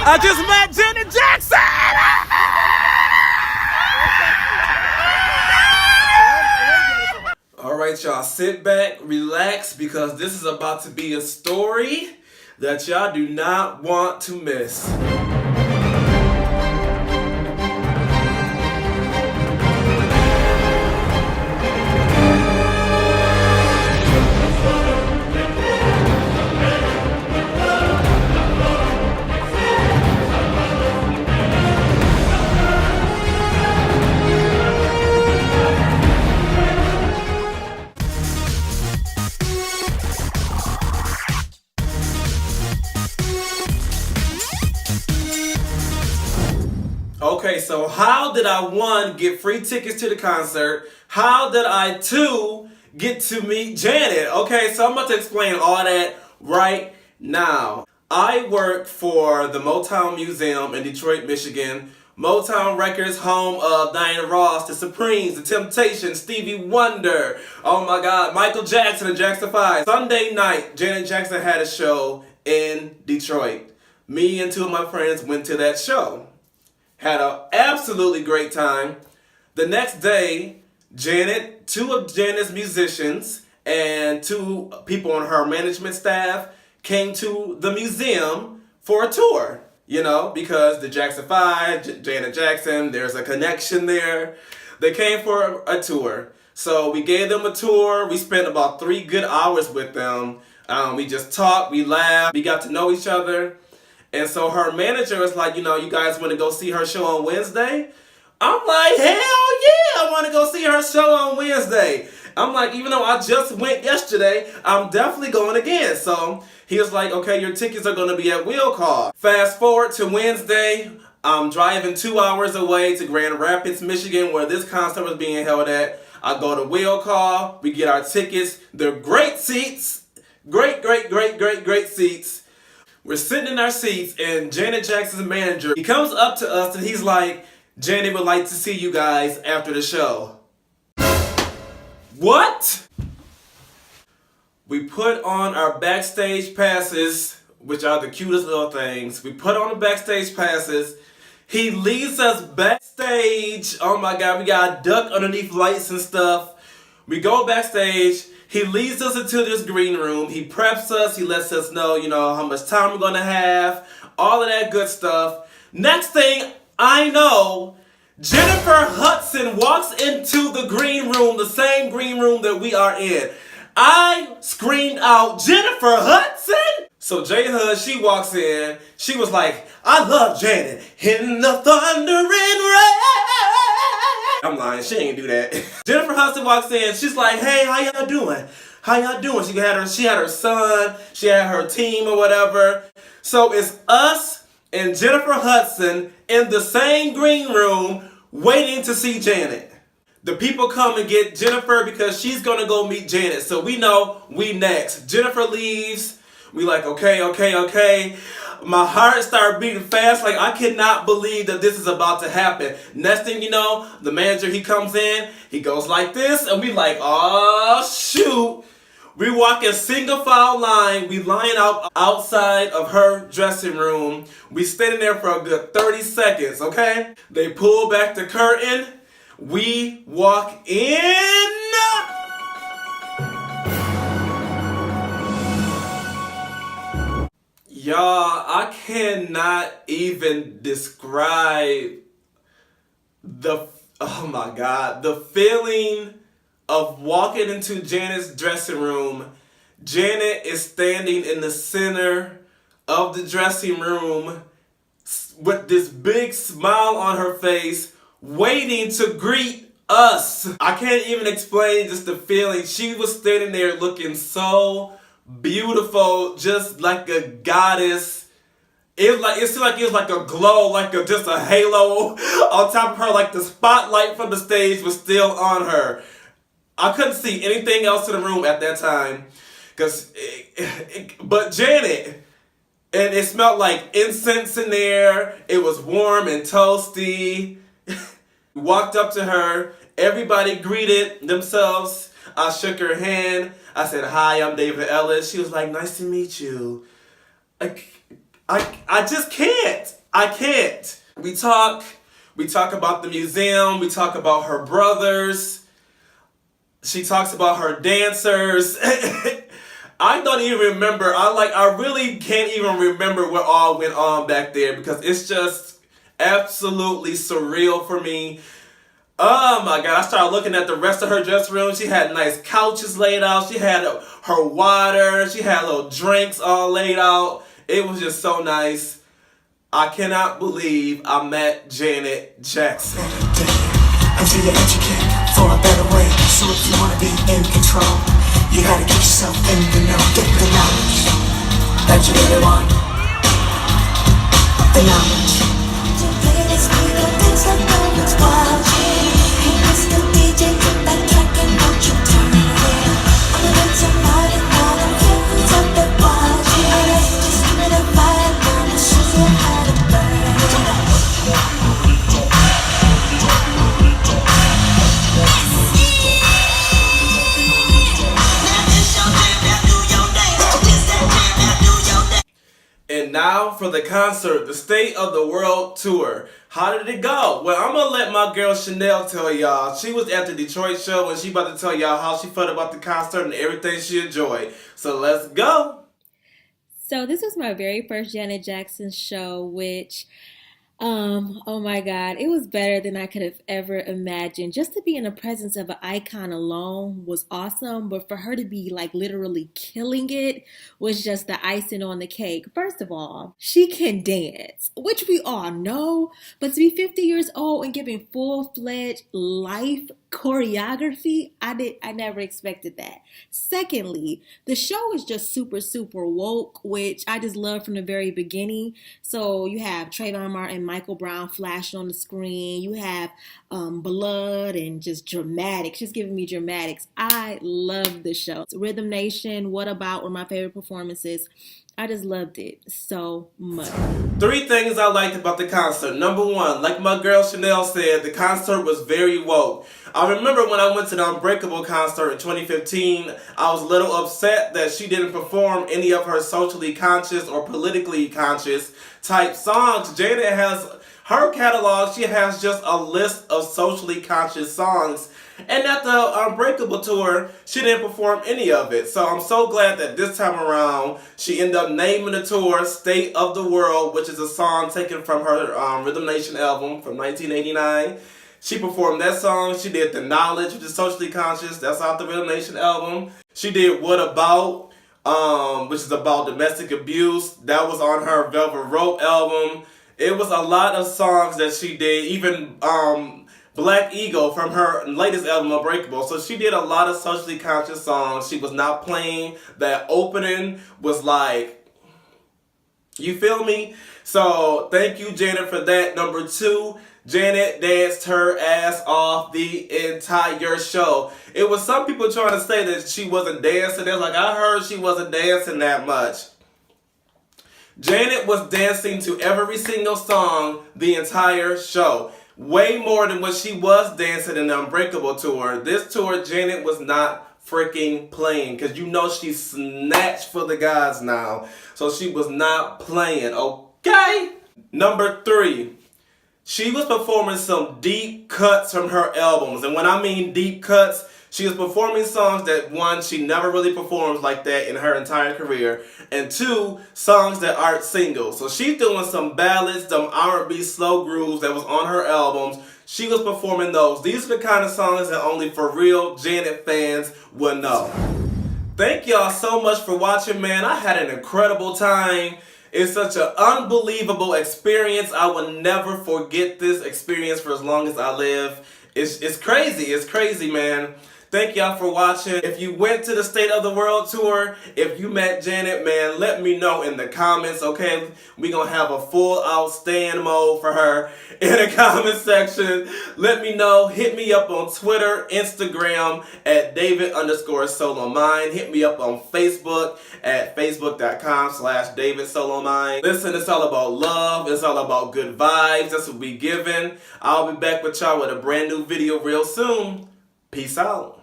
I just met Janet Jackson! All right, y'all, sit back, relax, because this is about to be a story that y'all do not want to miss. Okay, so how did I, one, get free tickets to the concert? How did I, two, get to meet Janet? Okay, so I'm about to explain all that right now. I work for the Motown Museum in Detroit, Michigan. Motown Records, home of Diana Ross, The Supremes, The Temptations, Stevie Wonder, oh my God, Michael Jackson and Jackson 5. Sunday night, Janet Jackson had a show in Detroit. Me and two of my friends went to that show. Had an absolutely great time. The next day, Janet, two of Janet's musicians, and two people on her management staff came to the museum for a tour. You know, because the Jackson 5, Janet Jackson, there's a connection there. They came for a tour. So we gave them a tour. We spent about 3 good hours with them. We just talked, we laughed, we got to know each other. And so her manager was like, you know, you guys want to go see her show on Wednesday? I'm like, hell yeah, I want to go see her show on Wednesday. I'm like, even though I just went yesterday, I'm definitely going again. So he was like, okay, your tickets are going to be at Will Call. Fast forward to Wednesday, I'm driving 2 hours away to Grand Rapids, Michigan, where this concert was being held at. I go to Will Call, we get our tickets. They're great seats, great seats. We're sitting in our seats, and Janet Jackson's manager, he comes up to us and he's like, Janet would like to see you guys after the show. What? We put on our backstage passes, which are the cutest little things. We put on the backstage passes. He leads us backstage. Oh my God, we got to duck underneath lights and stuff. We go backstage. He leads us into this green room. He preps us. He lets us know, you know, how much time we're going to have. All of that good stuff. Next thing I know, Jennifer Hudson walks into the green room, the same green room that we are in. I screamed out, Jennifer Hudson? So J Hud, she walks in. She was like, I love Janet in the thundering rain. I'm lying, she ain't do that. Jennifer Hudson walks in, she's like, hey, how y'all doing? How y'all doing? She had her son, she had her team or whatever. So it's us and Jennifer Hudson in the same green room waiting to see Janet. The people come and get Jennifer because she's gonna go meet Janet. So we know we next. Jennifer leaves. We like, okay. My heart started beating fast. Like, I cannot believe that this is about to happen. Next thing you know, the manager, he comes in, he goes like this, and we like, oh, shoot. We walk in single file line. We line up outside of her dressing room. We standing there for a good 30 seconds, okay? They pull back the curtain. We walk in. Y'all, I cannot even describe oh my God, the feeling of walking into Janet's dressing room. Janet is standing in the center of the dressing room with this big smile on her face, waiting to greet us. I can't even explain just the feeling. She was standing there looking so beautiful, just like a goddess. It seemed like it was like a glow, like just a halo on top of her, like the spotlight from the stage was still on her. I couldn't see anything else in the room at that time, but Janet, and it smelled like incense in there. It was warm and toasty. We walked up to her. Everybody greeted themselves. I shook her hand. I said, hi, I'm David Ellis. She was like, nice to meet you. I just can't. I can't. We talk about the museum, we talk about her brothers. She talks about her dancers. I don't even remember. I really can't even remember what all went on back there because it's just absolutely surreal for me. Oh my God, I started looking at the rest of her dressing room. She had nice couches laid out. She had her water. She had little drinks all laid out. It was just so nice. I cannot believe I met Janet Jackson. Until you educate for a better way. So if you want to be in control, you gotta get yourself in the know. Get the knowledge that you really want. The knowledge. And now for the concert, the State of the World Tour. How did it go? Well, I'm going to let my girl Chanel tell y'all. She was at the Detroit show and she about to tell y'all how she felt about the concert and everything she enjoyed. So let's go. So this was my very first Janet Jackson show, which, oh my God, it was better than I could have ever imagined. Just to be in the presence of an icon alone was awesome, but for her to be like literally killing it was just the icing on the cake. First of all, she can dance, which we all know, but to be 50 years old and giving full-fledged life choreography, I never expected that. Secondly, the show is just super, super woke, which I just love from the very beginning. So you have Trayvon Martin, Michael Brown flashing on the screen. You have blood and just dramatics, just giving me dramatics. I love the show. Rhythm Nation, What About were my favorite performances. I just loved it so much. 3 things I liked about the concert. Number 1, like my girl Chanel said, the concert was very woke. I remember when I went to the Unbreakable concert in 2015, I was a little upset that she didn't perform any of her socially conscious or politically conscious type songs. Janet has her catalog, she has just a list of socially conscious songs. And at the Unbreakable tour, she didn't perform any of it. So I'm so glad that this time around, she ended up naming the tour State of the World, which is a song taken from her Rhythm Nation album from 1989. She performed that song. She did The Knowledge, which is socially conscious. That's off the Rhythm Nation album. She did What About, which is about domestic abuse. That was on her Velvet Rope album. It was a lot of songs that she did. Even Black Eagle from her latest album, Unbreakable. So she did a lot of socially conscious songs. She was not playing. That opening was like, you feel me? So thank you, Janet, for that. Number 2, Janet danced her ass off the entire show. It was some people trying to say that she wasn't dancing. They're like, I heard she wasn't dancing that much. Janet was dancing to every single song the entire show. Way more than what she was dancing in the Unbreakable tour. This tour, Janet was not freaking playing. Because you know she's snatched for the guys now. So she was not playing, okay? Number 3. She was performing some deep cuts from her albums. And when I mean deep cuts, she was performing songs that, 1, she never really performed like that in her entire career. And 2, songs that aren't singles. So she's doing some ballads, some R&B slow grooves that was on her albums. She was performing those. These are the kind of songs that only for real Janet fans will know. Thank y'all so much for watching, man. I had an incredible time. It's such an unbelievable experience. I will never forget this experience for as long as I live. It's crazy. It's crazy, man. Thank y'all for watching. If you went to the State of the World tour, if you met Janet, man, let me know in the comments, okay? We're going to have a full out stand mode for her in the comment section. Let me know. Hit me up on Twitter, Instagram at David_SouloMind. Hit me up on Facebook at Facebook.com/DavidSouloMind. Listen, it's all about love. It's all about good vibes. That's what we giving. I'll be back with y'all with a brand new video real soon. Peace out.